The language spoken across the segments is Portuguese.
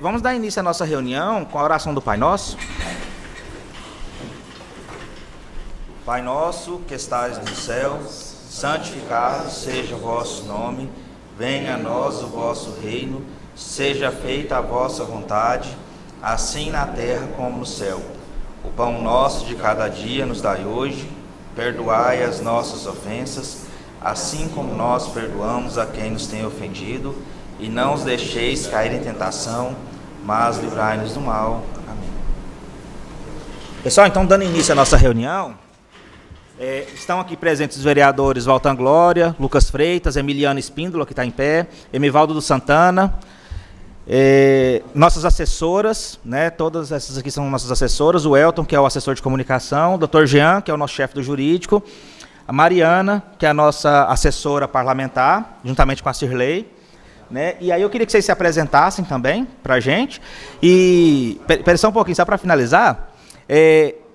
Vamos dar início à nossa reunião com a oração do Pai Nosso. Pai nosso, que estais no céu, santificado seja o vosso nome, venha a nós o vosso reino, seja feita a vossa vontade, assim na terra como no céu. O pão nosso de cada dia nos dai hoje, perdoai as nossas ofensas, assim como nós perdoamos a quem nos tem ofendido, e não os deixeis cair em tentação, mas livrai-nos do mal. Amém. Pessoal, então, dando início à nossa reunião, estão aqui presentes os vereadores Valtan Glória, Lucas Freitas, Emiliano Espíndola, que está em pé, Emivaldo dos Santana, nossas assessoras, né, todas essas aqui são nossas assessoras, o Elton, que é o assessor de comunicação, o Dr. Jean, que é o nosso chefe do jurídico, a Mariana, que é a nossa assessora parlamentar, juntamente com a Cirlei, né? E aí eu queria que vocês se apresentassem também para a gente. E, espera só um pouquinho, só para finalizar.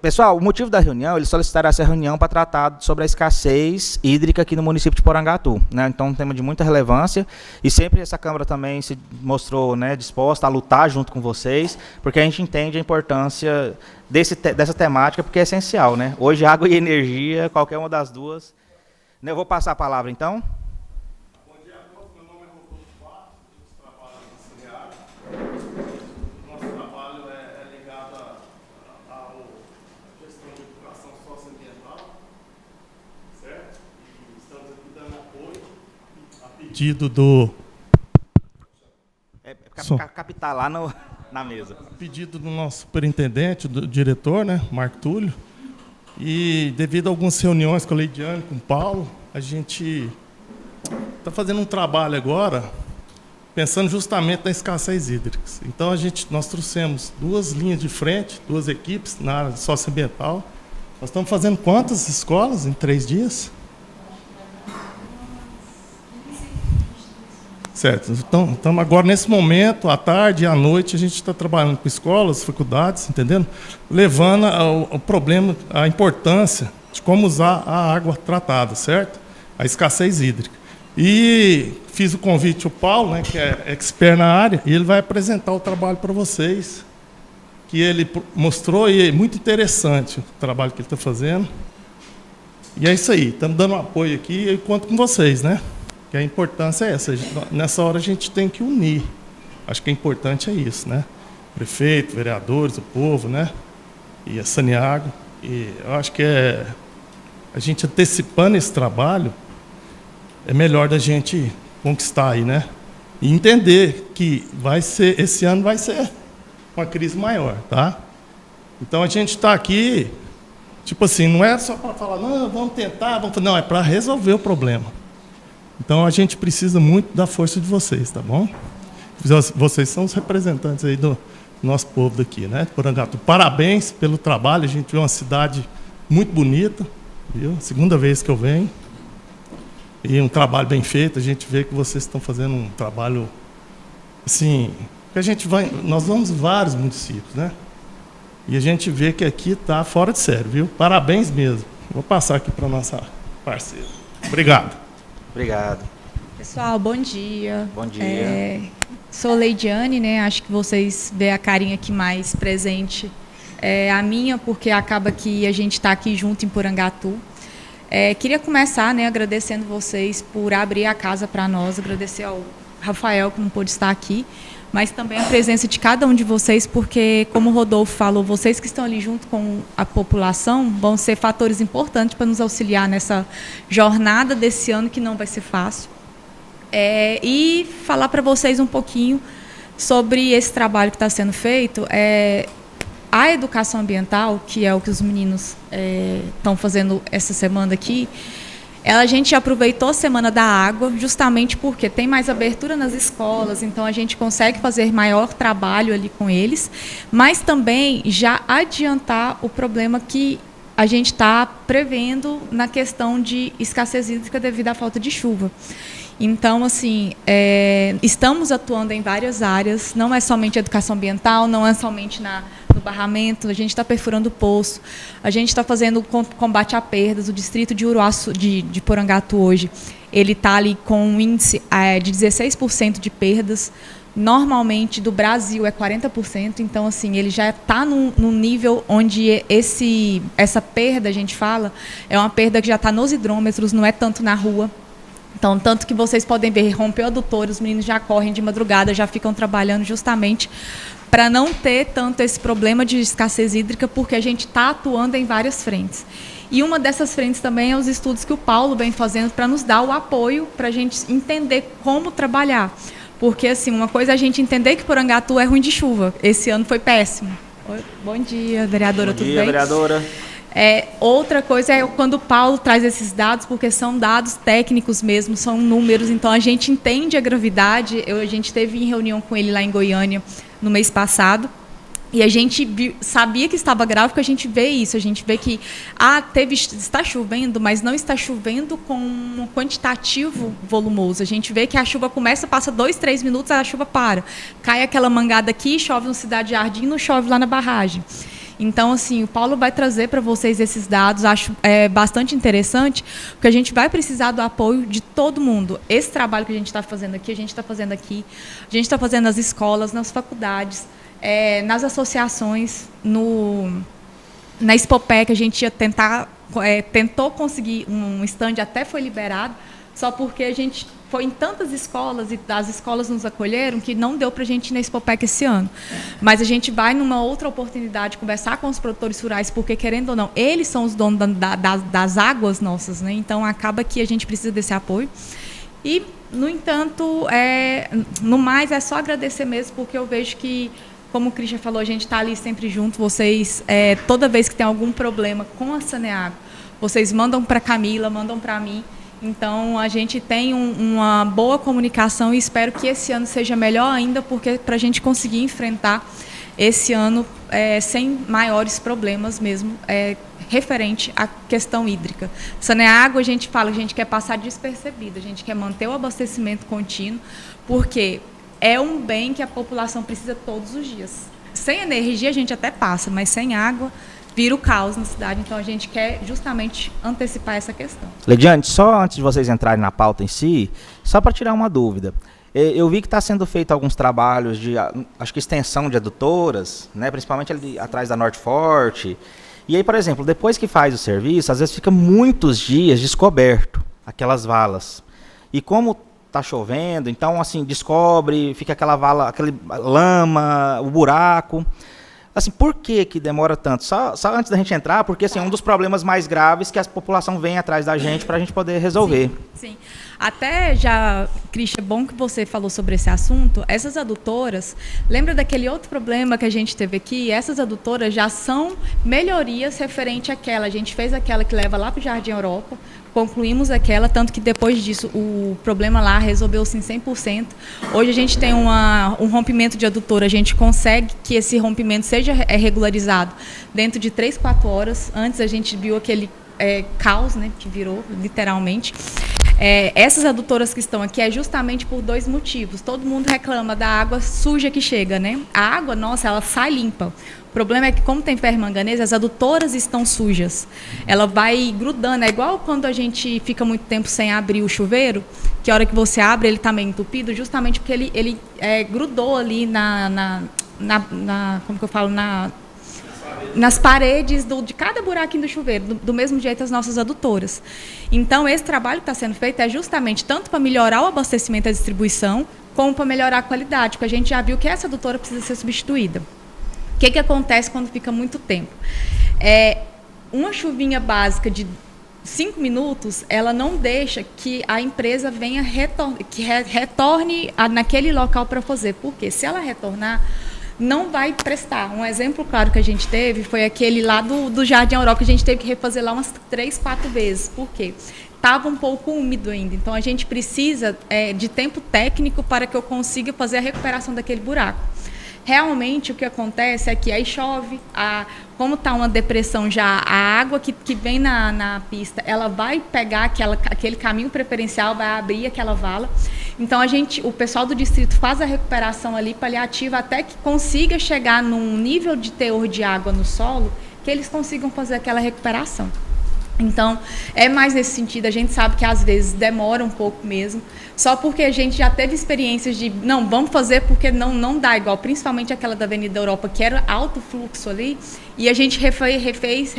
Pessoal, o motivo da reunião, eles solicitaram essa reunião para tratar sobre a escassez hídrica aqui no município de Porangatu, né? Então, um tema de muita relevância, e sempre essa Câmara também se mostrou, né, disposta a lutar junto com vocês, porque a gente entende a importância dessa temática, porque é essencial, né? Hoje, água e energia, qualquer uma das duas. Eu vou passar a palavra, então. Pedido do... Capital lá na mesa. Pedido do nosso superintendente, do diretor, né, Marco Túlio. E devido a algumas reuniões com a Leidiane, com o Paulo, a gente está fazendo um trabalho agora, pensando justamente na escassez hídrica. Então, nós trouxemos 2 linhas de frente, 2 equipes na área socioambiental. Nós estamos fazendo quantas escolas em 3 dias? Certo. Então, estamos agora, nesse momento, à tarde e à noite, a gente está trabalhando com escolas, faculdades, entendendo? Levando o problema, a importância de como usar a água tratada, certo? A escassez hídrica. E fiz o convite ao Paulo, né, que é expert na área, e ele vai apresentar o trabalho para vocês, que ele mostrou, e é muito interessante o trabalho que ele está fazendo. E é isso aí, estamos dando um apoio aqui, e conto com vocês, né? Que a importância é essa. Nessa hora a gente tem que unir. Acho que o importante é isso, né? Prefeito, vereadores, o povo, né? E a Saniago. E eu acho que a gente antecipando esse trabalho, é melhor da gente conquistar aí, né? E entender que esse ano vai ser uma crise maior, tá? Então a gente está aqui, tipo assim, não é só para falar, não, vamos tentar, não, é para resolver o problema. Então, a gente precisa muito da força de vocês, tá bom? Vocês são os representantes aí do nosso povo daqui, né? Porangatu. Parabéns pelo trabalho, a gente vê uma cidade muito bonita, viu? Segunda vez que eu venho. E um trabalho bem feito, a gente vê que vocês estão fazendo um trabalho, assim, que nós vamos em vários municípios, né? E a gente vê que aqui está fora de sério, viu? Parabéns mesmo. Vou passar aqui para a nossa parceira. Obrigado. Obrigado. Pessoal, bom dia. Bom dia. Sou Leidiane, né? Acho que vocês veem a carinha aqui mais presente. A minha, porque acaba que a gente está aqui junto em Porangatu. Queria começar, né, agradecendo vocês por abrir a casa para nós, agradecer ao Rafael, que não pôde estar aqui, mas também a presença de cada um de vocês, porque, como o Rodolfo falou, vocês que estão ali junto com a população vão ser fatores importantes para nos auxiliar nessa jornada desse ano, que não vai ser fácil. E falar para vocês um pouquinho sobre esse trabalho que está sendo feito. A educação ambiental, que é o que os meninos estão fazendo essa semana aqui, a gente aproveitou a Semana da Água justamente porque tem mais abertura nas escolas, então a gente consegue fazer maior trabalho ali com eles, mas também já adiantar o problema que a gente está prevendo na questão de escassez hídrica devido à falta de chuva. Então, assim, estamos atuando em várias áreas, não é somente educação ambiental, não é somente no barramento, a gente está perfurando o poço, a gente está fazendo combate a perdas. O distrito de Uruaçu, de Porangatu hoje, ele está ali com um índice de 16% de perdas. normalmente do Brasil é 40%, então assim, ele já está num nível onde essa perda, a gente fala, é uma perda que já está nos hidrômetros, não é tanto na rua. Então, tanto que vocês podem ver, rompeu o adutor, os meninos já correm de madrugada, já ficam trabalhando justamente para não ter tanto esse problema de escassez hídrica, porque a gente está atuando em várias frentes. E uma dessas frentes também é os estudos que o Paulo vem fazendo para nos dar o apoio para a gente entender como trabalhar. Porque, assim, uma coisa é a gente entender que Porangatu é ruim de chuva. Esse ano foi péssimo. Bom dia, vereadora, tudo bem? Bom dia, vereadora. Outra coisa é quando o Paulo traz esses dados, porque são dados técnicos mesmo, são números, então a gente entende a gravidade. A gente esteve em reunião com ele lá em Goiânia no mês passado, e a gente sabia que estava grave, porque a gente vê isso, a gente vê que está chovendo, mas não está chovendo com um quantitativo volumoso. A gente vê que a chuva começa, passa 2, 3 minutos, a chuva para. Cai aquela mangada aqui, chove no Cidade Jardim, não chove lá na barragem. Então, assim, o Paulo vai trazer para vocês esses dados, acho bastante interessante, porque a gente vai precisar do apoio de todo mundo. Esse trabalho que a gente está fazendo aqui, a gente está fazendo nas escolas, nas faculdades, nas associações, na Expopec, a gente ia tentou conseguir um stand, até foi liberado, só porque a gente foi em tantas escolas e as escolas nos acolheram que não deu para a gente ir na Expopec esse ano. Mas a gente vai numa outra oportunidade conversar com os produtores rurais, porque, querendo ou não, eles são os donos das águas nossas, né? Então, acaba que a gente precisa desse apoio. E, no entanto, no mais, é só agradecer mesmo, porque eu vejo que, como o Christian falou, a gente está ali sempre junto. Vocês, toda vez que tem algum problema com a Saneago, vocês mandam para a Camila, mandam para mim. Então, a gente tem uma boa comunicação e espero que esse ano seja melhor ainda, porque para a gente conseguir enfrentar esse ano sem maiores problemas mesmo, referente à questão hídrica. Saneago, a gente fala, a gente quer passar despercebido, a gente quer manter o abastecimento contínuo, porque é um bem que a população precisa todos os dias. Sem energia a gente até passa, mas sem água vira o caos na cidade, então a gente quer justamente antecipar essa questão. Leidiane, só antes de vocês entrarem na pauta em si, só para tirar uma dúvida, eu vi que está sendo feito alguns trabalhos de, acho que extensão de adutoras, né, principalmente ali atrás da Norte Forte, e aí, por exemplo, depois que faz o serviço, às vezes fica muitos dias descoberto aquelas valas, e como está chovendo, então assim, descobre, fica aquela vala, aquele lama, o buraco. Assim, por que demora tanto? Só antes da gente entrar, porque assim, é um dos problemas mais graves que a população vem atrás da gente para a gente poder resolver. Sim. Até já, Christian, é bom que você falou sobre esse assunto. Essas adutoras, lembra daquele outro problema que a gente teve aqui? Essas adutoras já são melhorias referente àquela. A gente fez aquela que leva lá para o Jardim Europa, concluímos aquela, tanto que depois disso o problema lá resolveu-se em 100%. Hoje a gente tem um rompimento de adutora, a gente consegue que esse rompimento seja regularizado dentro de 3, 4 horas. Antes a gente viu aquele caos, né, que virou literalmente. Essas adutoras que estão aqui é justamente por 2 motivos. Todo mundo reclama da água suja que chega, né? A água, nossa, ela sai limpa. O problema é que, como tem ferro-manganês, as adutoras estão sujas. Ela vai grudando. É igual quando a gente fica muito tempo sem abrir o chuveiro, que a hora que você abre ele está meio entupido, justamente porque ele grudou ali como que eu falo, nas paredes de cada buraquinho do chuveiro, do mesmo jeito as nossas adutoras. Então, esse trabalho que está sendo feito é justamente tanto para melhorar o abastecimento e a distribuição, como para melhorar a qualidade, porque a gente já viu que essa adutora precisa ser substituída. O que acontece quando fica muito tempo? Uma chuvinha básica de 5 minutos, ela não deixa que a empresa venha retorne naquele local para fazer. Porque se ela retornar, não vai prestar. Um exemplo claro que a gente teve foi aquele lá do Jardim Europa, que a gente teve que refazer lá umas 3, 4 vezes. Por quê? Estava um pouco úmido ainda. Então, a gente precisa de tempo técnico para que eu consiga fazer a recuperação daquele buraco. Realmente, o que acontece é que aí chove, como está uma depressão já, a água que vem na pista, ela vai pegar aquele caminho preferencial, vai abrir aquela vala. Então, o pessoal do distrito faz a recuperação ali paliativa até que consiga chegar num nível de teor de água no solo que eles consigam fazer aquela recuperação. Então, é mais nesse sentido. A gente sabe que às vezes demora um pouco mesmo, só porque a gente já teve experiências de, não, vamos fazer porque não dá igual, principalmente aquela da Avenida Europa, que era alto fluxo ali, e a gente refez,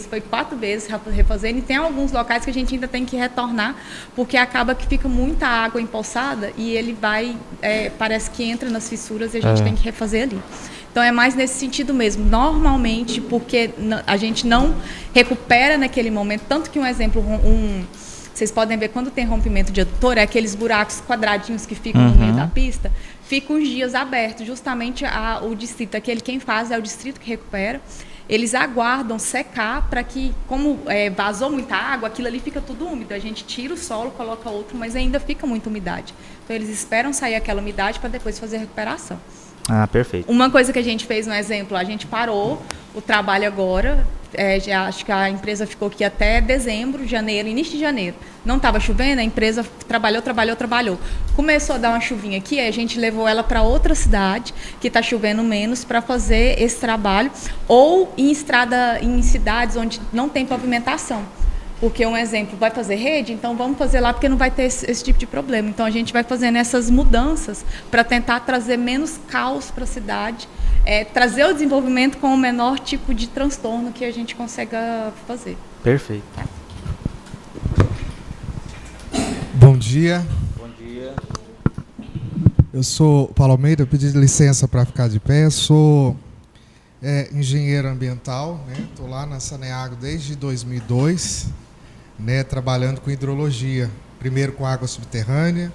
foi 4 vezes refazendo, e tem alguns locais que a gente ainda tem que retornar, porque acaba que fica muita água empoçada, e ele vai, parece que entra nas fissuras e a gente tem que refazer ali. Então, é mais nesse sentido mesmo. Normalmente, porque a gente não recupera naquele momento. Tanto que um exemplo, vocês podem ver, quando tem rompimento de adutor, é aqueles buracos quadradinhos que ficam no meio da pista, ficam os dias abertos. Justamente o distrito, quem faz é o distrito que recupera. Eles aguardam secar para que, como vazou muita água, aquilo ali fica tudo úmido. A gente tira o solo, coloca outro, mas ainda fica muita umidade. Então, eles esperam sair aquela umidade para depois fazer a recuperação. Ah, perfeito. Uma coisa que a gente fez, um exemplo, a gente parou o trabalho agora, acho que a empresa ficou aqui até dezembro, janeiro, início de janeiro. Não estava chovendo, a empresa trabalhou. Começou a dar uma chuvinha aqui, a gente levou ela para outra cidade, que está chovendo menos, para fazer esse trabalho, ou em cidades onde não tem pavimentação. Porque, um exemplo, vai fazer rede, então vamos fazer lá porque não vai ter esse tipo de problema. Então, a gente vai fazendo essas mudanças para tentar trazer menos caos para a cidade, trazer o desenvolvimento com o menor tipo de transtorno que a gente consiga fazer. Perfeito. Bom dia. Bom dia. Eu sou Paulo Almeida, eu pedi licença para ficar de pé. Eu sou engenheiro ambiental, estou lá na Saneago desde 2002. Trabalhando com hidrologia, primeiro com água subterrânea,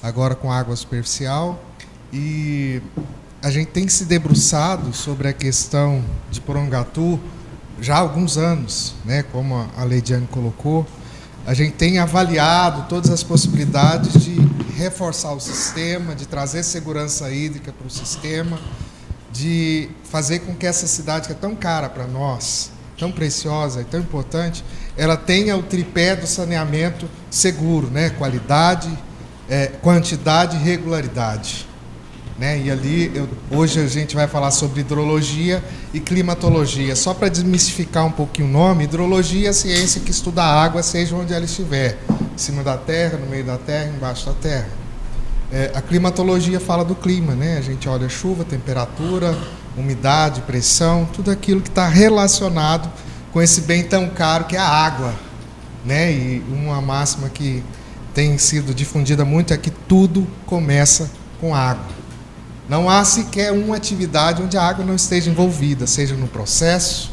agora com água superficial, e a gente tem se debruçado sobre a questão de Porangatu já há alguns anos, como a Leidiane colocou. A gente tem avaliado todas as possibilidades de reforçar o sistema, de trazer segurança hídrica para o sistema, de fazer com que essa cidade que é tão cara para nós, tão preciosa e tão importante, ela tenha o tripé do saneamento seguro, qualidade, quantidade e regularidade. E ali, hoje a gente vai falar sobre hidrologia e climatologia. Só para desmistificar um pouquinho o nome, hidrologia é a ciência que estuda a água, seja onde ela estiver, em cima da terra, no meio da terra, embaixo da terra. A climatologia fala do clima, A gente olha chuva, temperatura, umidade, pressão, tudo aquilo que está relacionado com esse bem tão caro que é a água, E uma máxima que tem sido difundida muito é que tudo começa com água. Não há sequer uma atividade onde a água não esteja envolvida, seja no processo,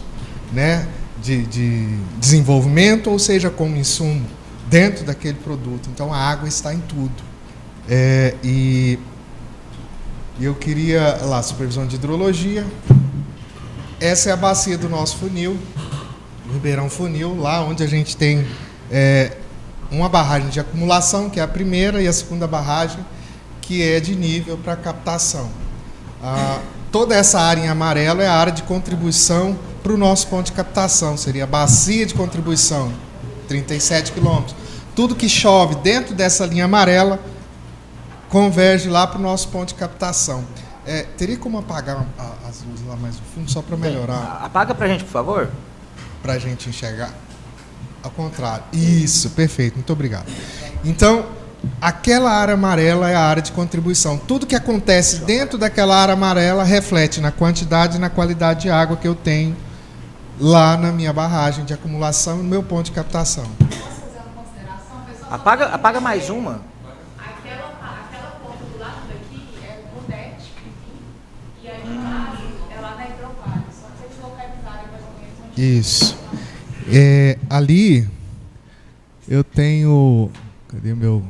de desenvolvimento, ou seja como insumo dentro daquele produto. Então, a água está em tudo. E eu queria, lá, supervisão de hidrologia. Essa é a bacia do nosso funil, do Ribeirão Funil, lá onde a gente tem uma barragem de acumulação, que é a primeira, e a segunda barragem, que é de nível para captação. Toda essa área em amarelo é a área de contribuição para o nosso ponto de captação, seria a bacia de contribuição, 37 quilômetros. Tudo que chove dentro dessa linha amarela converge lá para o nosso ponto de captação. Teria como apagar as luzes lá mais no fundo, só para melhorar? Apaga para a gente, por favor. Para a gente enxergar. Ao contrário. Isso, perfeito, muito obrigado. Então, aquela área amarela é a área de contribuição. Tudo que acontece dentro daquela área amarela reflete na quantidade e na qualidade de água que eu tenho lá na minha barragem de acumulação e no meu ponto de captação. Posso fazer uma consideração? Apaga mais uma. Aquela ponta do lado daqui é o Bodete, e aí do lado é lá na Hidrovale. Só que vocês localizarem mais ou menos onde... Isso. Ali eu tenho... Cadê o meu...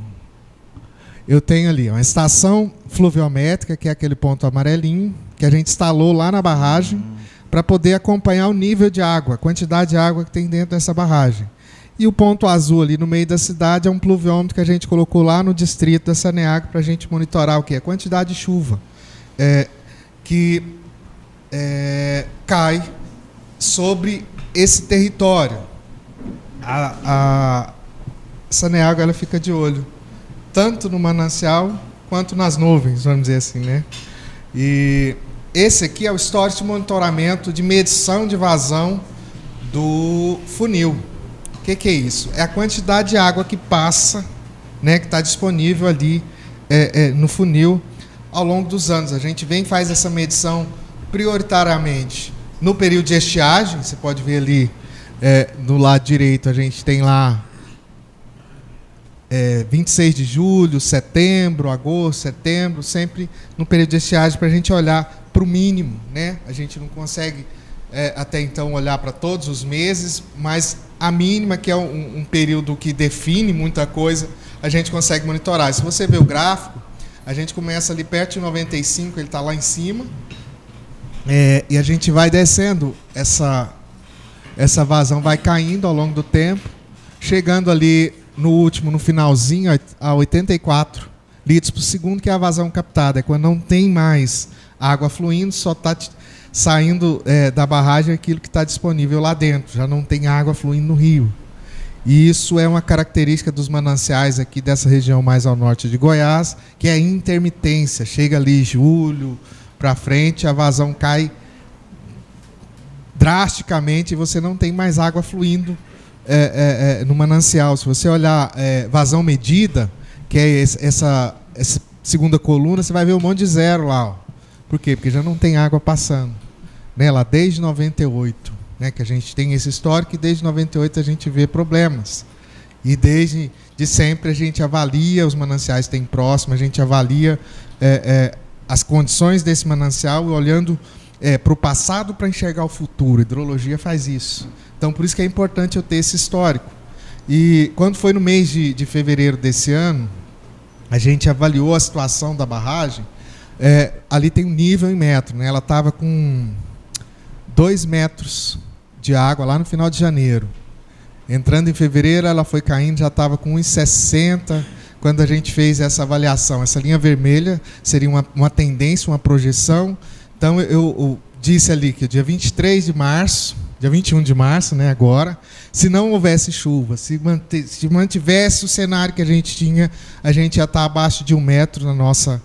Eu tenho ali uma estação fluviométrica, que é aquele ponto amarelinho, que a gente instalou lá na barragem para poder acompanhar o nível de água, a quantidade de água que tem dentro dessa barragem. E o ponto azul ali no meio da cidade é um pluviômetro que a gente colocou lá no distrito da Saneago para a gente monitorar o quê? A quantidade de chuva que cai sobre esse território. A Saneago ela fica de olho tanto no manancial quanto nas nuvens, vamos dizer assim, E esse aqui é o histórico de monitoramento de medição de vazão do funil. que é isso? É a quantidade de água que passa, né, que está disponível ali no funil ao longo dos anos. A gente vem e faz essa medição prioritariamente no período de estiagem. Você pode ver ali no lado direito, a gente tem lá 26 de julho, setembro, agosto, setembro, sempre no período de estiagem, para a gente olhar para o mínimo, né? A gente não consegue até então olhar para todos os meses, mas a mínima, que é um período que define muita coisa, a gente consegue monitorar. Se você ver o gráfico, a gente começa ali perto de 95, ele está lá em cima, e a gente vai descendo, essa vazão vai caindo ao longo do tempo, chegando ali no finalzinho, a 84 litros por segundo, que é a vazão captada. É quando não tem mais água fluindo, só está saindo da barragem aquilo que está disponível lá dentro, já não tem água fluindo no rio. E isso é uma característica dos mananciais aqui dessa região mais ao norte de Goiás, que é a intermitência. Chega ali julho para frente, a vazão cai drasticamente e você não tem mais água fluindo no manancial. Se você olhar vazão medida, que é essa segunda coluna, você vai ver um monte de zero lá. Ó. Por quê? Porque já não tem água passando. Né? Lá desde 98, né? Que a gente tem esse histórico, e desde 98 a gente vê problemas. E desde sempre a gente avalia os mananciais que tem próximo, a gente avalia as condições desse manancial, olhando para o passado para enxergar o futuro. A hidrologia faz isso. Então, por isso que é importante eu ter esse histórico. E quando foi no mês de fevereiro desse ano, a gente avaliou a situação da barragem. Ali tem um nível em metro, né? Ela estava com 2 metros de água lá no final de janeiro. Entrando em fevereiro, ela foi caindo, já estava com 1,60 quando a gente fez essa avaliação. Essa linha vermelha seria uma tendência, uma projeção. Então, eu disse ali que o dia 23 de março, dia 21 de março, né, agora, se não houvesse chuva, se mantivesse o cenário que a gente tinha, a gente ia estar abaixo de 1 metro na nossa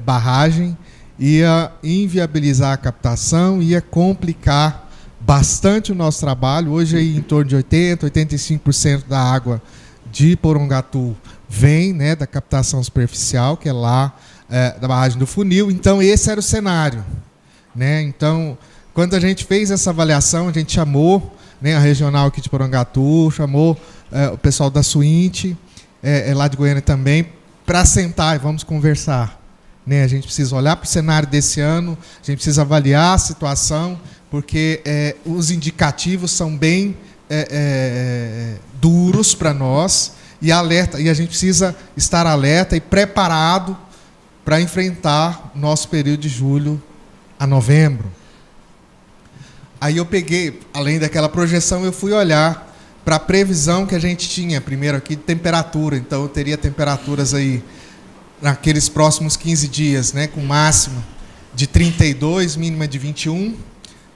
barragem, ia inviabilizar a captação, ia complicar bastante o nosso trabalho. Hoje, aí, em torno de 85% da água de Porongatu vem, né, da captação superficial, que é lá da barragem do funil. Então, esse era o cenário. Né? Então, quando a gente fez essa avaliação, a gente chamou, né, a regional aqui de Porongatu, chamou o pessoal da Suinte, lá de Goiânia também, para sentar e vamos conversar. Né? A gente precisa olhar para o cenário desse ano, a gente precisa avaliar a situação, porque os indicativos são bem duros para nós, e a gente precisa estar alerta e preparado para enfrentar nosso período de julho a novembro. Aí eu peguei, além daquela projeção, eu fui olhar para a previsão que a gente tinha, primeiro aqui, de temperatura. Então, eu teria temperaturas aí naqueles próximos 15 dias, né, com máxima de 32, mínima de 21.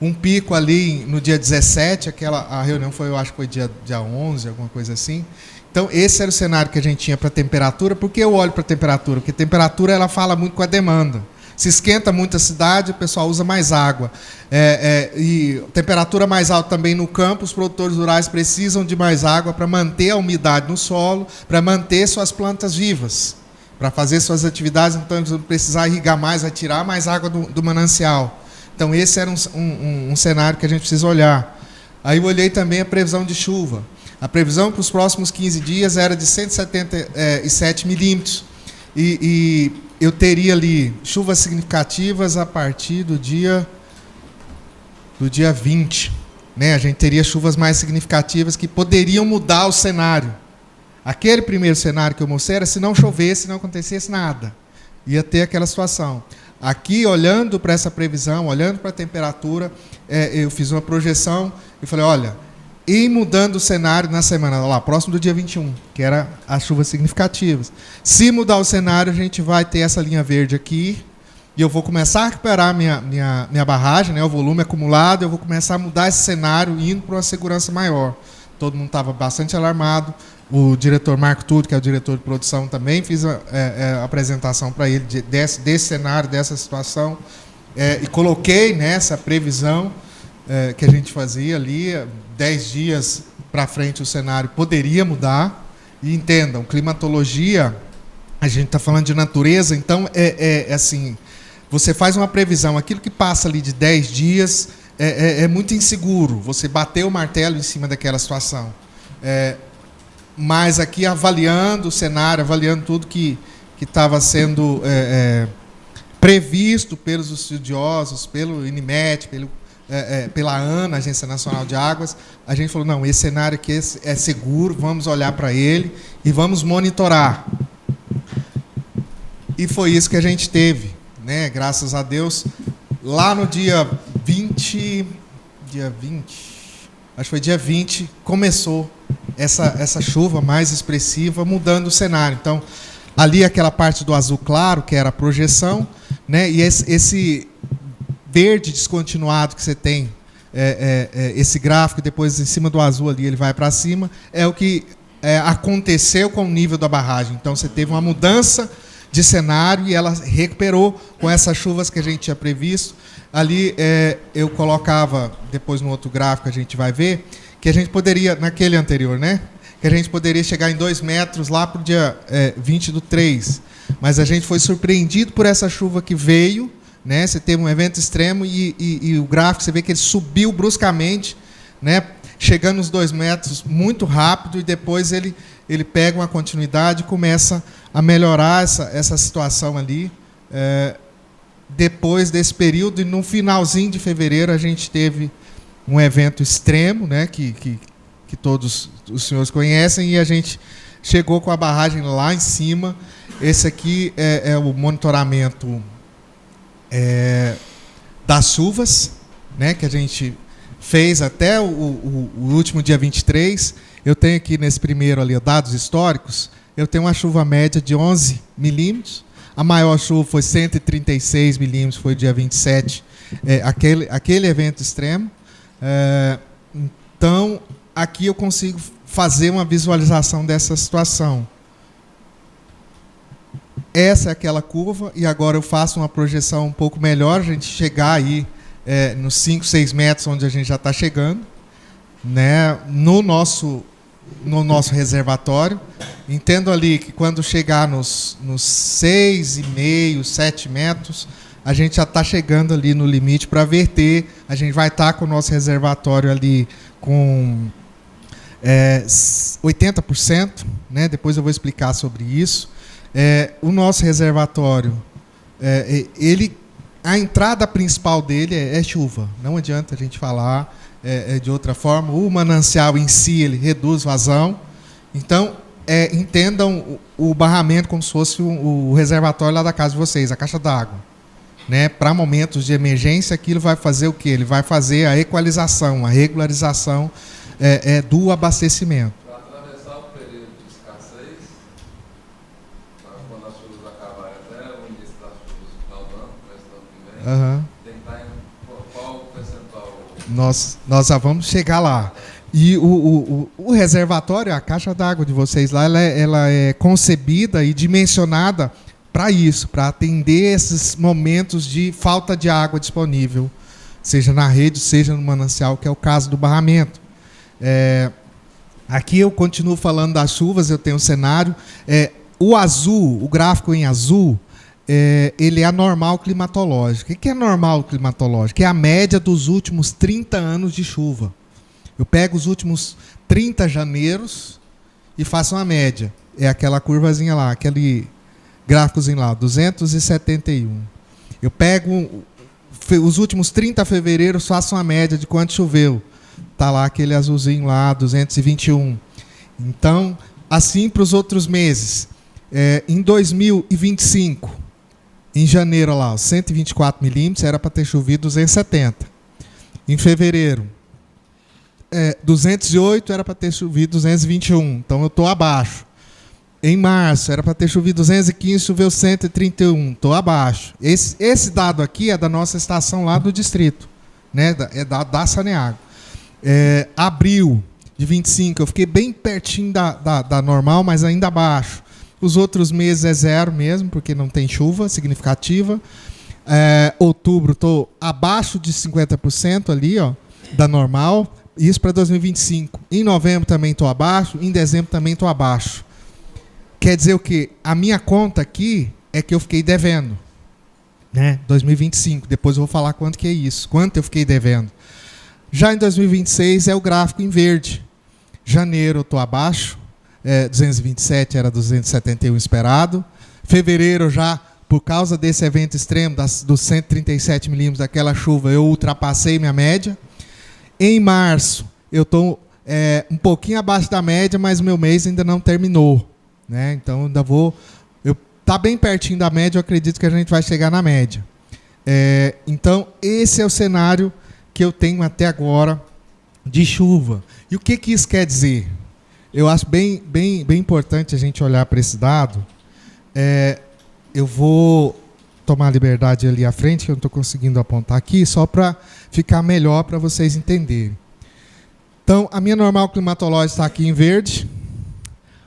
Um pico ali no dia 17, a reunião foi, eu acho que foi dia 11, alguma coisa assim. Então, esse era o cenário que a gente tinha para a temperatura. Por que eu olho para a temperatura? Porque a temperatura ela fala muito com a demanda. Se esquenta muito a cidade, o pessoal usa mais água. E temperatura mais alta também no campo, os produtores rurais precisam de mais água para manter a umidade no solo, para manter suas plantas vivas, para fazer suas atividades. Então, eles vão precisar irrigar mais, vai tirar mais água do manancial. Então, esse era um cenário que a gente precisa olhar. Aí eu olhei também a previsão de chuva. A previsão para os próximos 15 dias era de 177 milímetros. E eu teria ali chuvas significativas a partir do dia 20. Né? A gente teria chuvas mais significativas que poderiam mudar o cenário. Aquele primeiro cenário que eu mostrei era se não chovesse, não acontecesse nada. Ia ter aquela situação. Aqui, olhando para essa previsão, olhando para a temperatura, eu fiz uma projeção e falei, olha, e mudando o cenário na semana, lá, próximo do dia 21, que era as chuvas significativas. Se mudar o cenário, a gente vai ter essa linha verde aqui, e eu vou começar a recuperar minha barragem, né, o volume acumulado, eu vou começar a mudar esse cenário, indo para uma segurança maior. Todo mundo estava bastante alarmado. O diretor Marco Tudo, que é o diretor de produção, também fiz a apresentação para ele desse cenário, dessa situação, e coloquei nessa previsão que a gente fazia ali, 10 dias para frente o cenário poderia mudar. E entendam, climatologia, a gente está falando de natureza, então assim, você faz uma previsão, aquilo que passa ali de 10 dias é muito inseguro, você bater o martelo em cima daquela situação. Mas aqui avaliando o cenário, avaliando tudo que estava sendo previsto pelos estudiosos, pelo INMET, pela ANA, Agência Nacional de Águas, a gente falou, não, esse cenário aqui é seguro, vamos olhar para ele e vamos monitorar. E foi isso que a gente teve, né? Graças a Deus, lá no dia 20, acho que foi dia 20, começou essa chuva mais expressiva, mudando o cenário. Então, ali aquela parte do azul claro, que era a projeção, né? E esse verde descontinuado que você tem, esse gráfico, depois em cima do azul ali ele vai para cima, é o que aconteceu com o nível da barragem. Então você teve uma mudança de cenário e ela recuperou com essas chuvas que a gente tinha previsto. Ali eu colocava, depois no outro gráfico a gente vai ver, que a gente poderia, naquele anterior, né? Que a gente poderia chegar em 2 metros lá para o dia 20/3. Mas a gente foi surpreendido por essa chuva que veio, né? Você teve um evento extremo e o gráfico, você vê que ele subiu bruscamente, né? Chegando nos 2 metros muito rápido, e depois ele pega uma continuidade e começa a melhorar essa situação ali. Depois desse período, e no finalzinho de fevereiro, a gente teve um evento extremo, né? Que todos os senhores conhecem, e a gente chegou com a barragem lá em cima. Esse aqui é o monitoramento das chuvas, né, que a gente fez até o último dia 23. Eu tenho aqui nesse primeiro ali dados históricos. Eu tenho uma chuva média de 11 milímetros. A maior chuva foi 136 milímetros, foi dia 27, aquele evento extremo. Então, aqui eu consigo fazer uma visualização dessa situação. Essa é aquela curva, e agora eu faço uma projeção um pouco melhor, a gente chegar aí nos 5, 6 metros, onde a gente já está chegando, né, no nosso reservatório. Entendo ali que quando chegar nos 6,5, 7 metros, a gente já está chegando ali no limite para verter. A gente vai estar com o nosso reservatório ali com 80%, né? Depois eu vou explicar sobre isso. O nosso reservatório, a entrada principal dele é chuva. Não adianta a gente falar de outra forma. O manancial em si, ele reduz vazão. Então, entendam o barramento como se fosse o reservatório lá da casa de vocês, a caixa d'água. Né? Para momentos de emergência, aquilo vai fazer o quê? Ele vai fazer a equalização, a regularização do abastecimento. Para atravessar o período de escassez, quando as chuvas acabarem até o início das chuvas do final do ano, começo do ano que vem, tem que estar em qual percentual? Nós já vamos chegar lá. E o reservatório, a caixa d'água de vocês lá, ela é concebida e dimensionada para isso, para atender esses momentos de falta de água disponível, seja na rede, seja no manancial, que é o caso do barramento. Aqui eu continuo falando das chuvas, eu tenho um cenário. O azul, o gráfico em azul, ele é anormal climatológico. O que é normal climatológico? É a média dos últimos 30 anos de chuva. Eu pego os últimos 30 janeiros e faço uma média. É aquela curvazinha lá, aquele gráficozinho lá, 271. Eu pego os últimos 30 fevereiros, faço uma média de quanto choveu. Está lá aquele azulzinho lá, 221. Então, assim para os outros meses. Em 2025, em janeiro lá, 124 milímetros, era para ter chovido 270. Em fevereiro, 208 era para ter chovido 221. Então eu estou abaixo. Em março, era para ter chovido 215, choveu 131. Estou abaixo. Esse dado aqui é da nossa estação lá do distrito, né? É da Saneago. Abril de 25, eu fiquei bem pertinho da normal, mas ainda abaixo. Os outros meses é zero mesmo, porque não tem chuva significativa. Outubro, estou abaixo de 50% ali, ó, da normal. Isso para 2025. Em novembro também estou abaixo, em dezembro também estou abaixo. Quer dizer o quê? A minha conta aqui é que eu fiquei devendo. Né? 2025. Depois eu vou falar quanto que é isso. Quanto eu fiquei devendo. Já em 2026 é o gráfico em verde. Janeiro eu estou abaixo. 227 era 271 esperado. Fevereiro já, por causa desse evento extremo, dos 137 milímetros daquela chuva, eu ultrapassei minha média. Em março, eu estou um pouquinho abaixo da média, mas o meu mês ainda não terminou. Né? Então, ainda vou... Está bem pertinho da média, eu acredito que a gente vai chegar na média. Então, esse é o cenário que eu tenho até agora de chuva. E o que isso quer dizer? Eu acho bem importante a gente olhar para esse dado. Eu vou tomar a liberdade ali à frente, que eu não estou conseguindo apontar aqui, só para ficar melhor para vocês entenderem. Então, a minha normal climatológica está aqui em verde.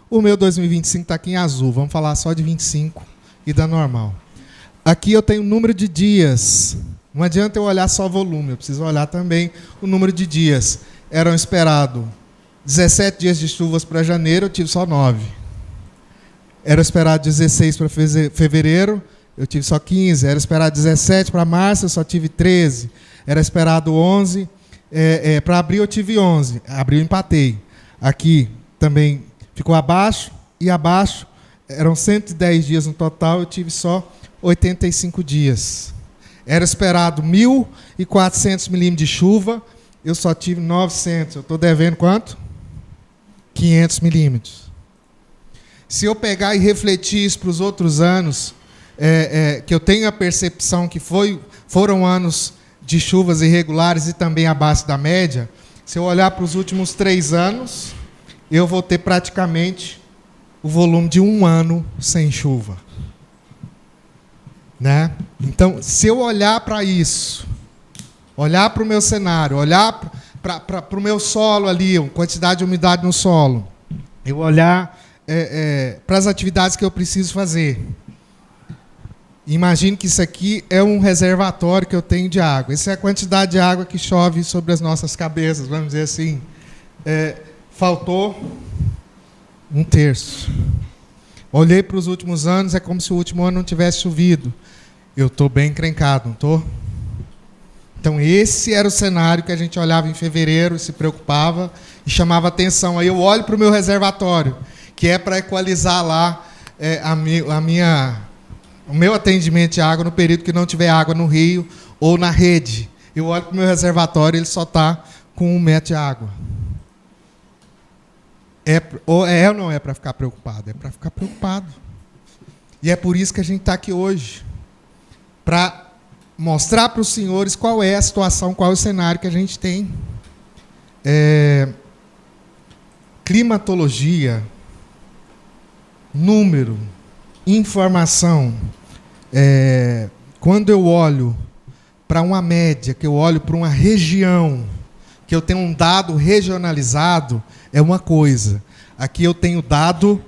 O meu 2025 está aqui em azul. Vamos falar só de 25 e da normal. Aqui eu tenho o número de dias. Não adianta eu olhar só volume, eu preciso olhar também o número de dias. Eram esperados 17 dias de chuvas para janeiro, eu tive só 9. Era esperado 16 para fevereiro, eu tive só 15. Era esperado 17 para março, eu só tive 13. Era esperado 11. Para abril eu tive 11. Abril eu empatei. Aqui também ficou abaixo e abaixo. Eram 110 dias no total, eu tive só 85 dias. Era esperado 1.400 milímetros de chuva, eu só tive 900. Eu estou devendo quanto? 500 milímetros. Se eu pegar e refletir isso para os outros anos, que eu tenho a percepção que foram anos de chuvas irregulares e também abaixo da média, se eu olhar para os últimos 3 anos, eu vou ter praticamente o volume de um ano sem chuva. Né? Então, se eu olhar para isso, olhar para o meu cenário, olhar para o meu solo ali, quantidade de umidade no solo, eu olhar para as atividades que eu preciso fazer. Imagine que isso aqui é um reservatório que eu tenho de água. Essa é a quantidade de água que chove sobre as nossas cabeças, vamos dizer assim. Faltou 1/3. Olhei para os últimos anos, é como se o último ano não tivesse chovido. Eu estou bem encrencado, não estou? Então, esse era o cenário que a gente olhava em fevereiro, se preocupava e chamava atenção. Aí eu olho para o meu reservatório, que é para equalizar lá o meu atendimento de água no período que não tiver água no rio ou na rede. Eu olho para o meu reservatório e ele só está com 1 metro de água. Ou não é para ficar preocupado? É para ficar preocupado. E é por isso que a gente está aqui hoje. Para mostrar para os senhores qual é a situação, qual é o cenário que a gente tem. Climatologia, número, informação. Quando eu olho para uma média, que eu olho para uma região, que eu tenho um dado regionalizado, é uma coisa. Aqui eu tenho dado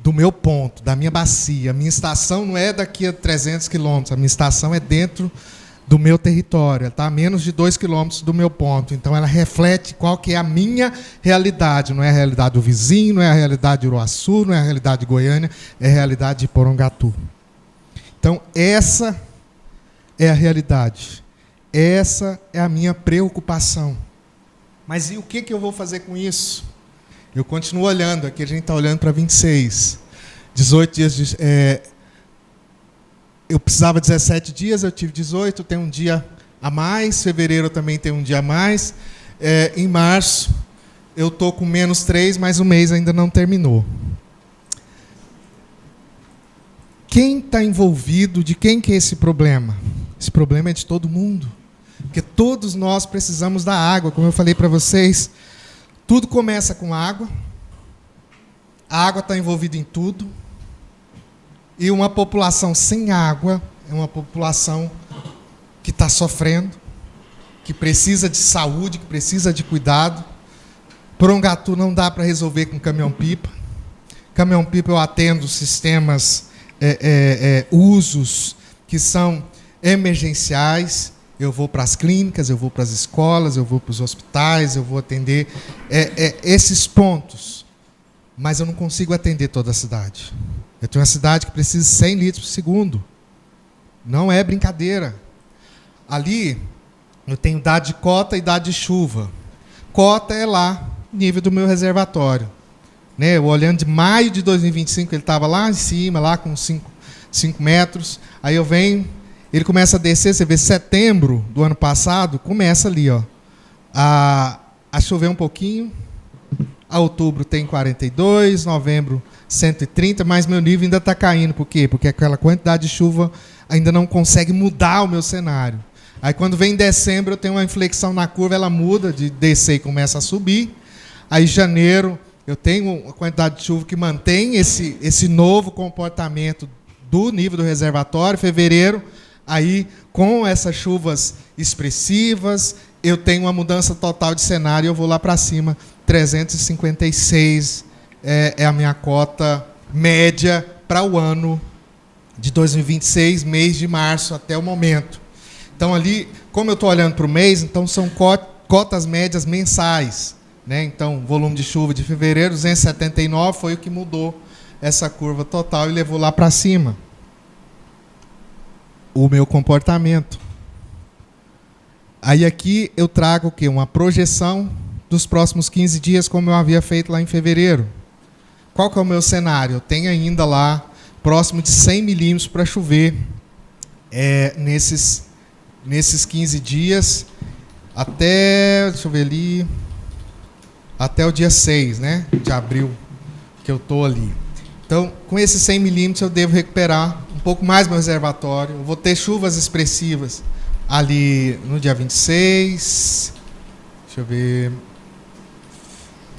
do meu ponto, da minha bacia. A minha estação não é daqui a 300 quilômetros, a minha estação é dentro do meu território, ela está a menos de 2 quilômetros do meu ponto. Então, ela reflete qual que é a minha realidade. Não é a realidade do vizinho, não é a realidade de Uruaçu, não é a realidade de Goiânia, é a realidade de Porongatu. Então, essa é a realidade. Essa é a minha preocupação. Mas e o que eu vou fazer com isso? Eu continuo olhando, aqui a gente está olhando para 26. 18 dias eu precisava de 17 dias, eu tive 18, tenho um dia a mais. Fevereiro eu também tenho um dia a mais. Em março eu estou com -3, mas o mês ainda não terminou. Quem está envolvido? De quem que é esse problema? Esse problema é de todo mundo. Porque todos nós precisamos da água, como eu falei para vocês. Tudo começa com água. A água está envolvida em tudo. E uma população sem água é uma população que está sofrendo, que precisa de saúde, que precisa de cuidado. Porongatu não dá para resolver com caminhão-pipa. Caminhão-pipa eu atendo sistemas, usos que são emergenciais. eu vou para as clínicas, eu vou para as escolas, eu vou para os hospitais, eu vou atender esses pontos. Mas eu não consigo atender toda a cidade. Eu tenho uma cidade que precisa de 100 litros por segundo. Não é brincadeira. Ali, eu tenho dado de cota e dado de chuva. Cota é lá, nível do meu reservatório. Né? Eu olhando de maio de 2025, ele estava lá em cima, lá com 5 metros. Aí eu venho, ele começa a descer, você vê, setembro do ano passado, começa ali, ó, a chover um pouquinho. A outubro tem 42, novembro 130, mas meu nível ainda está caindo. Por quê? Porque aquela quantidade de chuva ainda não consegue mudar o meu cenário. Aí quando vem dezembro, eu tenho uma inflexão na curva, ela muda de descer e começa a subir. Aí janeiro, eu tenho uma quantidade de chuva que mantém esse novo comportamento do nível do reservatório. Fevereiro, aí com essas chuvas expressivas, eu tenho uma mudança total de cenário e eu vou lá para cima. 356 é a minha cota média para o ano de 2026, mês de março até o momento. Então, ali, como eu estou olhando para o mês, então são cotas médias mensais. Né? Então, volume de chuva de fevereiro, 279, foi o que mudou essa curva total e levou lá para cima. O meu comportamento. Aí aqui eu trago o quê? Uma projeção dos próximos 15 dias, como eu havia feito lá em fevereiro. Qual que é o meu cenário? Eu tenho ainda lá próximo de 100 milímetros para chover nesses 15 dias, até, deixa eu ver ali, até o dia 6, né, de abril, que eu estou ali. Então, com esses 100 milímetros, eu devo recuperar um pouco mais meu reservatório. Eu vou ter chuvas expressivas ali no dia 26, deixa eu ver,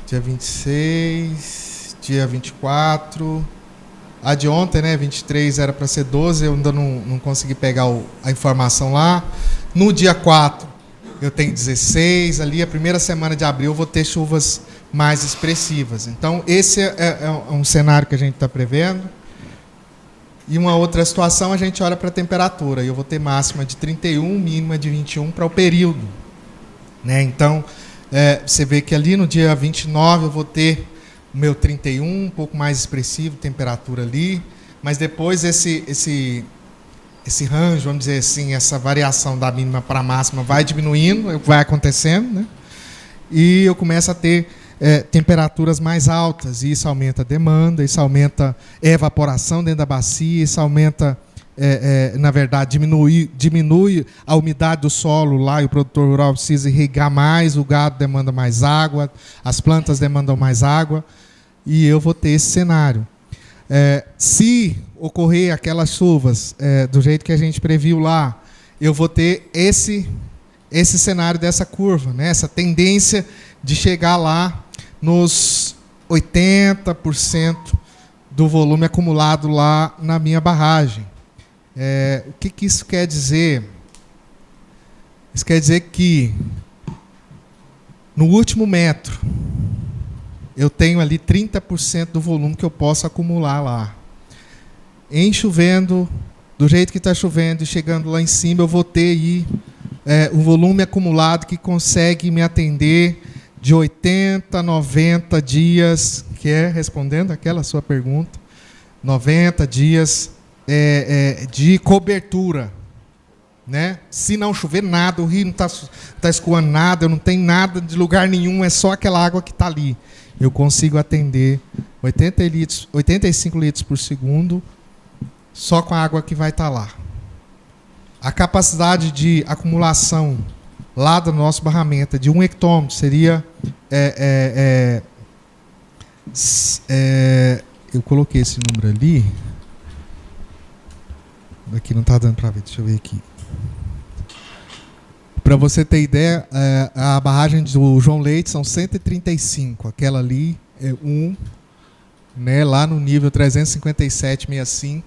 dia 26, dia 24, a de ontem, né, 23 era para ser 12, eu ainda não consegui pegar a informação lá. No dia 4, eu tenho 16, ali a primeira semana de abril eu vou ter chuvas mais expressivas. Então, esse é um cenário que a gente está prevendo. E uma outra situação, a gente olha para a temperatura, e eu vou ter máxima de 31, mínima de 21 para o período. Né? Então, você vê que ali no dia 29 eu vou ter o meu 31, um pouco mais expressivo, temperatura ali, mas depois esse range, vamos dizer assim, essa variação da mínima para a máxima vai diminuindo, vai acontecendo, né? E eu começo a ter temperaturas mais altas, e isso aumenta a demanda, isso aumenta a evaporação dentro da bacia, isso aumenta, na verdade, diminui a umidade do solo lá, e o produtor rural precisa irrigar mais, o gado demanda mais água, as plantas demandam mais água, e eu vou ter esse cenário. Se ocorrer aquelas chuvas do jeito que a gente previu lá, eu vou ter esse cenário dessa curva, né? Essa tendência de chegar lá nos 80% do volume acumulado lá na minha barragem. O que isso quer dizer? Isso quer dizer que no último metro eu tenho ali 30% do volume que eu posso acumular lá. Em chovendo, do jeito que está chovendo e chegando lá em cima, eu vou ter aí um volume acumulado que consegue me atender de 80 a 90 dias, que respondendo aquela sua pergunta, 90 dias de cobertura. Né? Se não chover nada, o rio não está escoando nada, eu não tenho nada de lugar nenhum, é só aquela água que está ali. Eu consigo atender 85 litros por segundo só com a água que vai estar lá. A capacidade de acumulação lá do nosso barramento de 1 hectômetro seria... eu coloquei esse número ali. Aqui não está dando para ver, deixa eu ver aqui. Para você ter ideia, a barragem do João Leite são 135. Aquela ali é 1, né, lá no nível 357,65,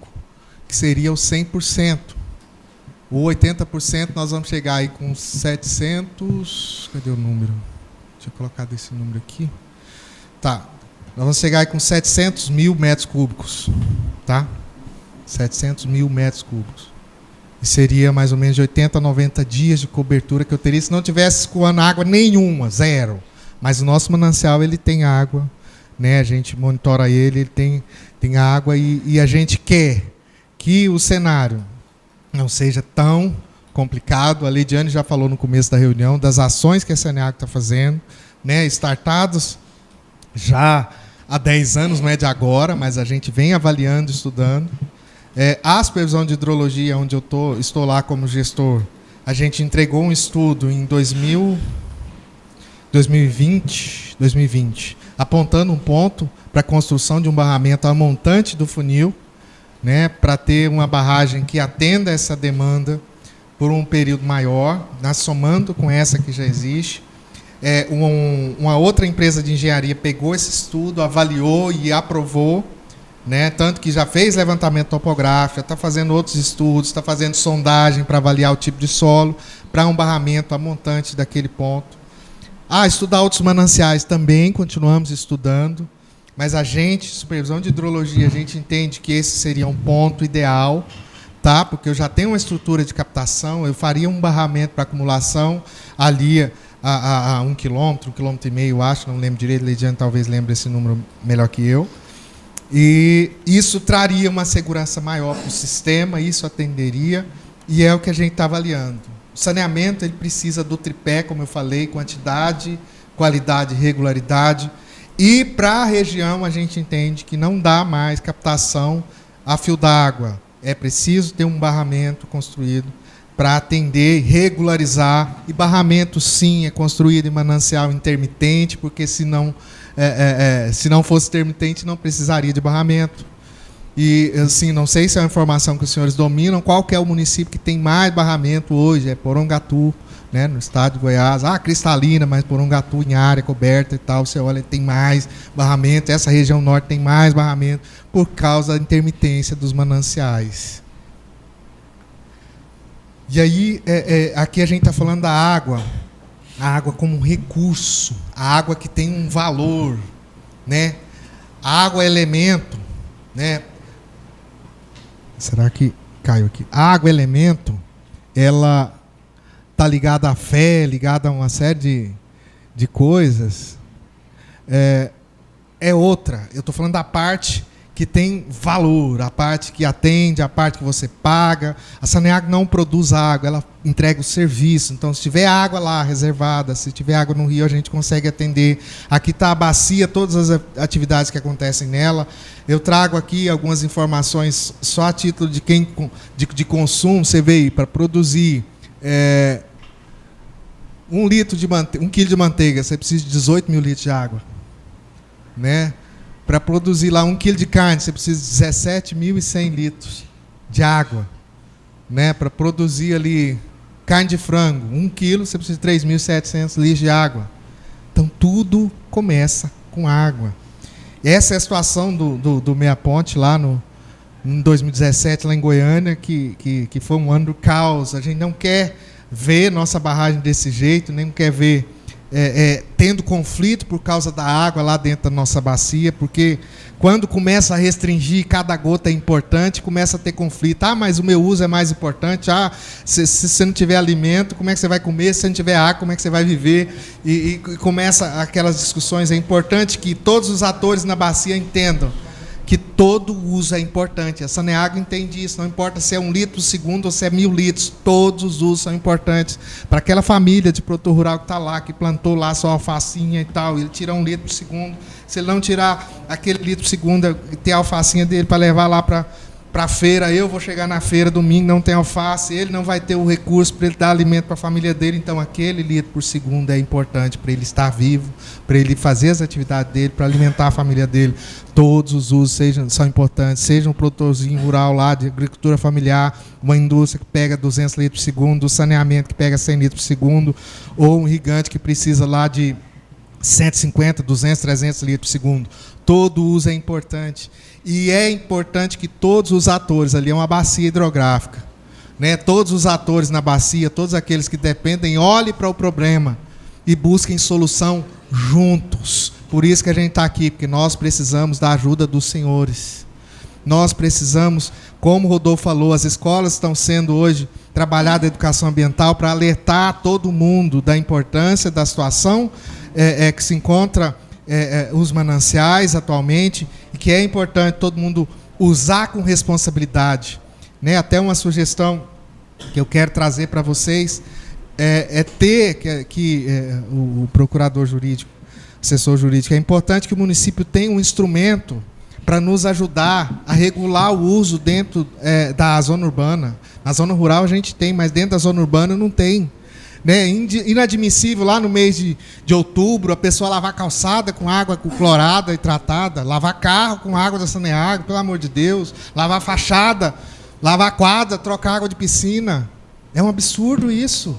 que seria o 100%. O 80% nós vamos chegar aí com 700... Cadê o número? Deixa eu colocar desse número aqui. Tá. Nós vamos chegar aí com 700 mil metros cúbicos. Tá? 700 mil metros cúbicos. E seria mais ou menos de 80 a 90 dias de cobertura que eu teria se não tivesse escoando água nenhuma, zero. Mas o nosso manancial, ele tem água, né? A gente monitora ele tem água e a gente quer que o cenário não seja tão complicado. A Leidiane já falou no começo da reunião das ações que a Saneago está fazendo, né? Startados já há 10 anos, não é de agora, mas a gente vem avaliando, estudando. A supervisão de hidrologia, onde eu estou lá como gestor, a gente entregou um estudo em 2020, apontando um ponto para a construção de um barramento a montante do funil, né, para ter uma barragem que atenda essa demanda por um período maior, somando com essa que já existe. Uma outra empresa de engenharia pegou esse estudo, avaliou e aprovou, né, tanto que já fez levantamento topográfico, está fazendo outros estudos, está fazendo sondagem para avaliar o tipo de solo, para um barramento a montante daquele ponto. Estudar outros mananciais também, continuamos estudando, mas a gente, supervisão de hidrologia, a gente entende que esse seria um ponto ideal, tá? Porque eu já tenho uma estrutura de captação, eu faria um barramento para acumulação ali a 1 quilômetro, 1,5 quilômetro, acho, não lembro direito, Leidiane talvez lembre esse número melhor que eu. E isso traria uma segurança maior para o sistema, isso atenderia, e é o que a gente está avaliando. O saneamento ele precisa do tripé, como eu falei, quantidade, qualidade e regularidade. E para a região a gente entende que não dá mais captação a fio d'água. É preciso ter um barramento construído para atender e regularizar. E barramento, sim, é construído em manancial intermitente, porque se não fosse intermitente, não precisaria de barramento. E, assim, não sei se é uma informação que os senhores dominam, qual que é o município que tem mais barramento hoje? É Porongatu, né, no estado de Goiás. Cristalina, mas Porongatu em área coberta e tal, você olha, tem mais barramento. Essa região norte tem mais barramento por causa da intermitência dos mananciais. E aí, aqui a gente está falando da água. A água como um recurso, a água que tem um valor, né? A água é elemento, né? Será que caiu aqui? A água é elemento, ela está ligada à fé, ligada a uma série de coisas. Outra, eu estou falando da parte que tem valor, a parte que atende, a parte que você paga. A Saneago não produz água, ela entrega o serviço. Então, se tiver água lá reservada, se tiver água no rio, a gente consegue atender. Aqui está a bacia, todas as atividades que acontecem nela. Eu trago aqui algumas informações só a título de de consumo. Você vê aí, para produzir 1 quilo de manteiga, você precisa de 18 mil litros de água, né? Para produzir lá 1 quilo de carne, você precisa de 17.100 litros de água, né? Para produzir ali carne de frango, 1 quilo, você precisa de 3.700 litros de água. Então, tudo começa com água. Essa é a situação do Meia Ponte lá em 2017, lá em Goiânia, que foi um ano do caos. A gente não quer ver nossa barragem desse jeito, nem quer ver tendo conflito por causa da água lá dentro da nossa bacia, porque quando começa a restringir, cada gota é importante, começa a ter conflito. Mas o meu uso é mais importante. Se você não tiver alimento, como é que você vai comer? Se você não tiver água, como é que você vai viver? E começa aquelas discussões. É importante que todos os atores na bacia entendam que todo uso é importante. A Saneago entende isso, não importa se é 1 litro por segundo ou se é 1.000 litros, todos os usos são importantes. Para aquela família de produtor rural que está lá, que plantou lá sua alfacinha e tal, ele tira 1 litro por segundo. Se ele não tirar aquele litro por segundo, ter a alfacinha dele para levar lá para a feira, eu vou chegar na feira domingo, não tem alface, ele não vai ter o recurso para ele dar alimento para a família dele. Então, aquele litro por segundo é importante para ele estar vivo, para ele fazer as atividades dele, para alimentar a família dele. Todos os usos são importantes, seja um produtorzinho rural lá de agricultura familiar, uma indústria que pega 200 litros por segundo, o saneamento que pega 100 litros por segundo, ou um irrigante que precisa lá de 150, 200, 300 litros por segundo. Todo uso é importante. E é importante que todos os atores, ali é uma bacia hidrográfica, né? Todos os atores na bacia, todos aqueles que dependem, olhem para o problema e busquem solução juntos. Por isso que a gente está aqui, porque nós precisamos da ajuda dos senhores. Nós precisamos Como o Rodolfo falou, as escolas estão sendo hoje trabalhada a educação ambiental para alertar todo mundo da importância da situação que se encontra os mananciais atualmente, e que é importante todo mundo usar com responsabilidade. Né? Até uma sugestão que eu quero trazer para vocês o procurador jurídico, assessor jurídico, é importante que o município tenha um instrumento para nos ajudar a regular o uso dentro da zona urbana. Na zona rural a gente tem, mas dentro da zona urbana não tem. Né? Inadmissível lá no mês de outubro a pessoa lavar calçada com água clorada e tratada, lavar carro com água da Saneago, pelo amor de Deus, lavar fachada, lavar quadra, trocar água de piscina. É um absurdo isso.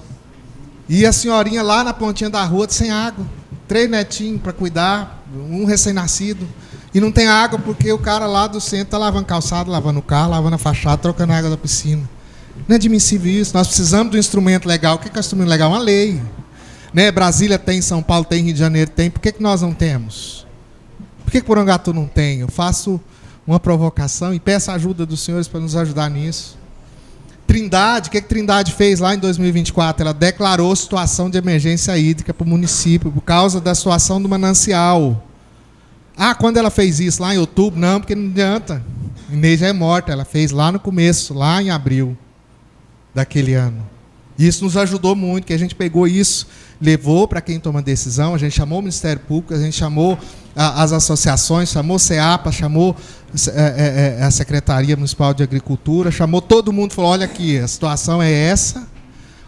E a senhorinha lá na pontinha da rua sem água, 3 netinhos para cuidar, um recém-nascido, e não tem água porque o cara lá do centro está lavando calçada, lavando o carro, lavando a fachada, trocando a água da piscina. Não é admissível isso. Nós precisamos de um instrumento legal. O que é um instrumento legal? Uma lei. Né? Brasília tem, São Paulo tem, Rio de Janeiro tem. Por que nós não temos? Por que Porangatu não tem? Eu faço uma provocação e peço a ajuda dos senhores para nos ajudar nisso. Trindade, o que Trindade fez lá em 2024? Ela declarou situação de emergência hídrica para o município por causa da situação do manancial. Quando ela fez isso? Lá em outubro? Não, porque não adianta. Inês já é morta. Ela fez lá no começo, lá em abril daquele ano. Isso nos ajudou muito, que a gente pegou isso, levou para quem toma decisão, a gente chamou o Ministério Público, a gente chamou as associações, chamou o CEAPA, chamou a Secretaria Municipal de Agricultura, chamou todo mundo e falou, olha aqui, a situação é essa,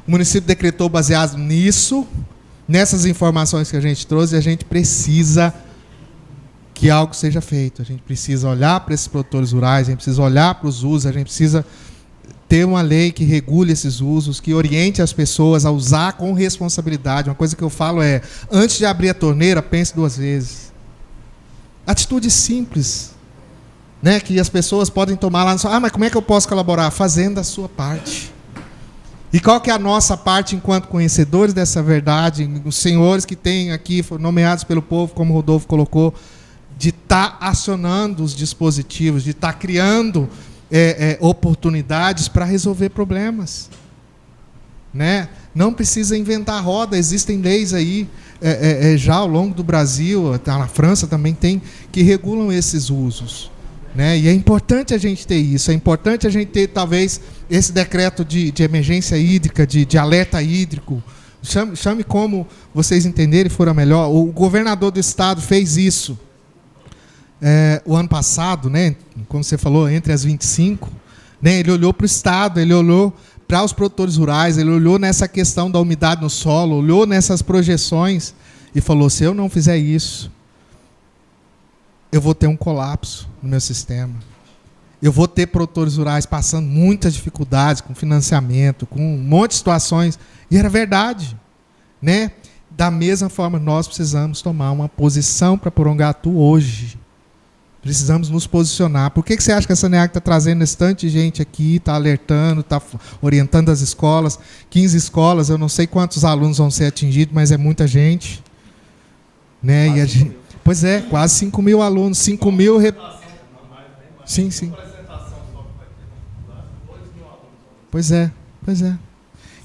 o município decretou baseado nisso, nessas informações que a gente trouxe, e a gente precisa que algo seja feito, a gente precisa olhar para esses produtores rurais, a gente precisa olhar para os usos, a gente precisa ter uma lei que regule esses usos, que oriente as pessoas a usar com responsabilidade. Uma coisa que eu falo é, antes de abrir a torneira, pense 2 vezes. Atitude simples, né, que as pessoas podem tomar lá. Mas como é que eu posso colaborar? Fazendo a sua parte. E qual que é a nossa parte enquanto conhecedores dessa verdade? Os senhores que têm aqui, foram nomeados pelo povo, como o Rodolfo colocou, de estar acionando os dispositivos, de estar criando oportunidades para resolver problemas. Né? Não precisa inventar roda, existem leis aí já ao longo do Brasil, na França também tem, que regulam esses usos. Né? E é importante a gente ter isso, é importante a gente ter, talvez, esse decreto de emergência hídrica, de alerta hídrico. Chame como vocês entenderem e for a melhor. O governador do estado fez isso. O ano passado, né, como você falou, entre as 25, né, ele olhou para o estado, ele olhou para os produtores rurais, ele olhou nessa questão da umidade no solo, olhou nessas projeções e falou, se eu não fizer isso, eu vou ter um colapso no meu sistema. Eu vou ter produtores rurais passando muitas dificuldades com financiamento, com um monte de situações. E era verdade. Né? Da mesma forma, nós precisamos tomar uma posição para Porangatu hoje. Precisamos nos posicionar. Por que você acha que a Saneago está trazendo esse tanto de gente aqui, está alertando, está orientando as escolas? 15 escolas, eu não sei quantos alunos vão ser atingidos, mas é muita gente. Né? E a gente, pois é, quase 5 mil alunos. 5 mil... Sim, sim. Pois é.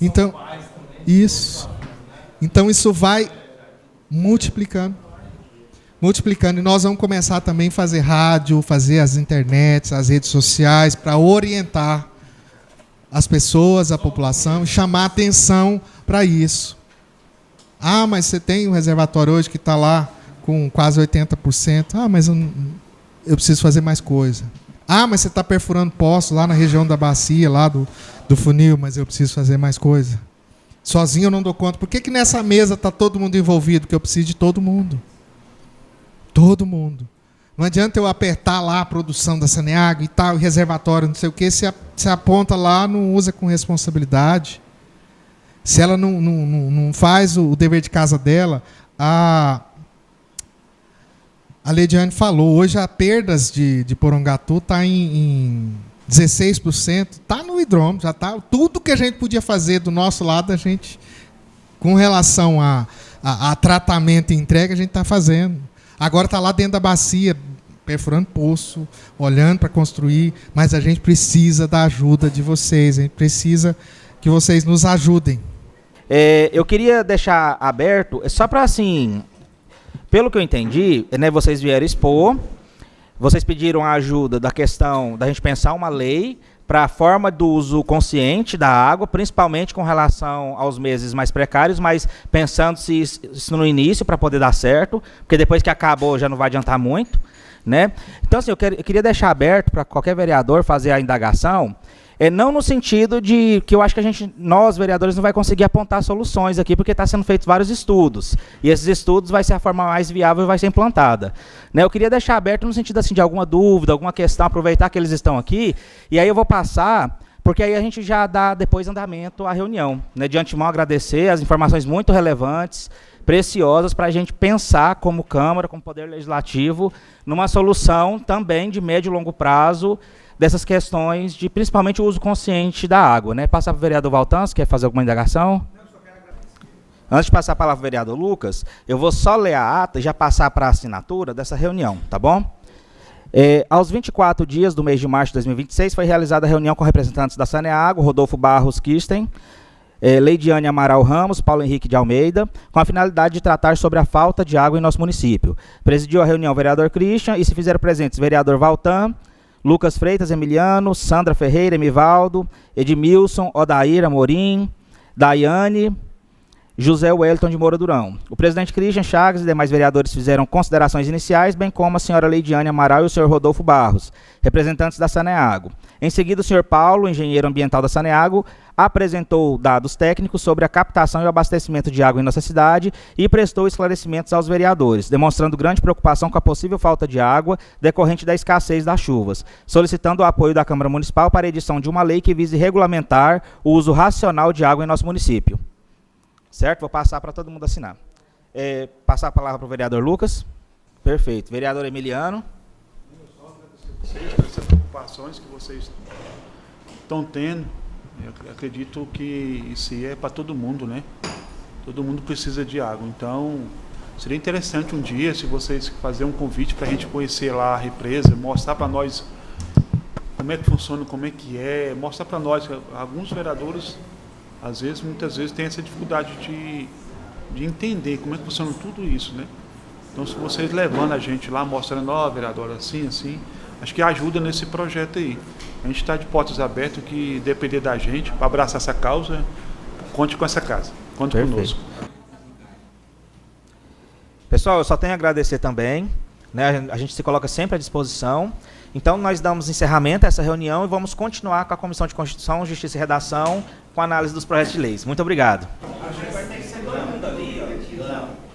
Então, isso. Então, isso vai multiplicando. E nós vamos começar também a fazer rádio, fazer as internets, as redes sociais, para orientar as pessoas, a população, e chamar atenção para isso. Mas você tem um reservatório hoje que está lá com quase 80%. Mas eu preciso fazer mais coisa. Mas você está perfurando poços lá na região da bacia, lá do funil, mas eu preciso fazer mais coisa. Sozinho eu não dou conta. Por que nessa mesa está todo mundo envolvido? Porque eu preciso de todo mundo. Todo mundo. Não adianta eu apertar lá a produção da Saneago e tal, o reservatório, não sei o quê, se aponta lá, não usa com responsabilidade. Se ela não faz o dever de casa dela, a Leidiane falou, hoje as perdas de Porangatu está em 16%, está no hidrômetro, já está. Tudo que a gente podia fazer do nosso lado, a gente, com relação a tratamento e entrega, a gente está fazendo. Agora está lá dentro da bacia, perfurando poço, olhando para construir, mas a gente precisa da ajuda de vocês, a gente precisa que vocês nos ajudem. Eu queria deixar aberto, só para assim, pelo que eu entendi, né, vocês vieram expor, vocês pediram a ajuda da questão da gente pensar uma lei para a forma do uso consciente da água, principalmente com relação aos meses mais precários, mas pensando se isso no início para poder dar certo, porque depois que acabou já não vai adiantar muito, né? Então, assim, eu queria deixar aberto para qualquer vereador fazer a indagação, não no sentido de que eu acho que nós, vereadores, não vai conseguir apontar soluções aqui, porque está sendo feitos vários estudos, e esses estudos vai ser a forma mais viável e vai ser implantada. Né, eu queria deixar aberto no sentido assim, de alguma dúvida, alguma questão, aproveitar que eles estão aqui, e aí eu vou passar, porque aí a gente já dá depois andamento à reunião. Né, de antemão agradecer as informações muito relevantes, preciosas, para a gente pensar como Câmara, como Poder Legislativo, numa solução também de médio e longo prazo, dessas questões de, principalmente, o uso consciente da água. Né? Passar para o vereador Valtan, quer fazer alguma indagação? Antes de passar a palavra para o vereador Lucas, eu vou só ler a ata e já passar para a assinatura dessa reunião, tá bom? Aos 24 dias do mês de março de 2026, foi realizada a reunião com representantes da Saneago, Rodolfo Barros Kisten, Leidiane Amaral Ramos, Paulo Henrique de Almeida, com a finalidade de tratar sobre a falta de água em nosso município. Presidiu a reunião o vereador Christian e se fizeram presentes o vereador Valtan, Lucas Freitas Emiliano, Sandra Ferreira, Emivaldo, Edmilson, Odair Amorim, Daiane, José Wellington de Moura Durão. O presidente Christian Chagas e demais vereadores fizeram considerações iniciais, bem como a senhora Leidiane Amaral e o senhor Rodolfo Barros, representantes da Saneago. Em seguida, o senhor Paulo, engenheiro ambiental da Saneago, apresentou dados técnicos sobre a captação e o abastecimento de água em nossa cidade e prestou esclarecimentos aos vereadores, demonstrando grande preocupação com a possível falta de água decorrente da escassez das chuvas, solicitando o apoio da Câmara Municipal para a edição de uma lei que vise regulamentar o uso racional de água em nosso município. Certo? Vou passar para todo mundo assinar. Passar a palavra para o vereador Lucas. Perfeito. Vereador Emiliano. Eu só agradecer por essas preocupações que vocês estão tendo. Eu acredito que isso é para todo mundo, né? Todo mundo precisa de água. Então, seria interessante um dia, se vocês fazerem um convite para a gente conhecer lá a represa, mostrar para nós como é que funciona, como é que é, mostrar para nós. Alguns vereadores, muitas vezes, têm essa dificuldade de entender como é que funciona tudo isso, né? Então, se vocês levando a gente lá, mostrando, vereador, assim, acho que ajuda nesse projeto aí. A gente está de portas abertas, que depender da gente, para abraçar essa causa, conte com essa casa, conte conosco. Pessoal, eu só tenho a agradecer também, né? A gente se coloca sempre à disposição. Então, nós damos encerramento a essa reunião e vamos continuar com a Comissão de Constituição, Justiça e Redação, com a análise dos projetos de leis. Muito obrigado. A gente vai ter que ser todo mundo ali, ó.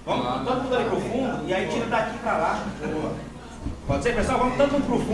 Vamos todo mundo ali para o fundo e aí tira daqui para lá. Pode ser, pessoal? Vamos todo mundo para o fundo.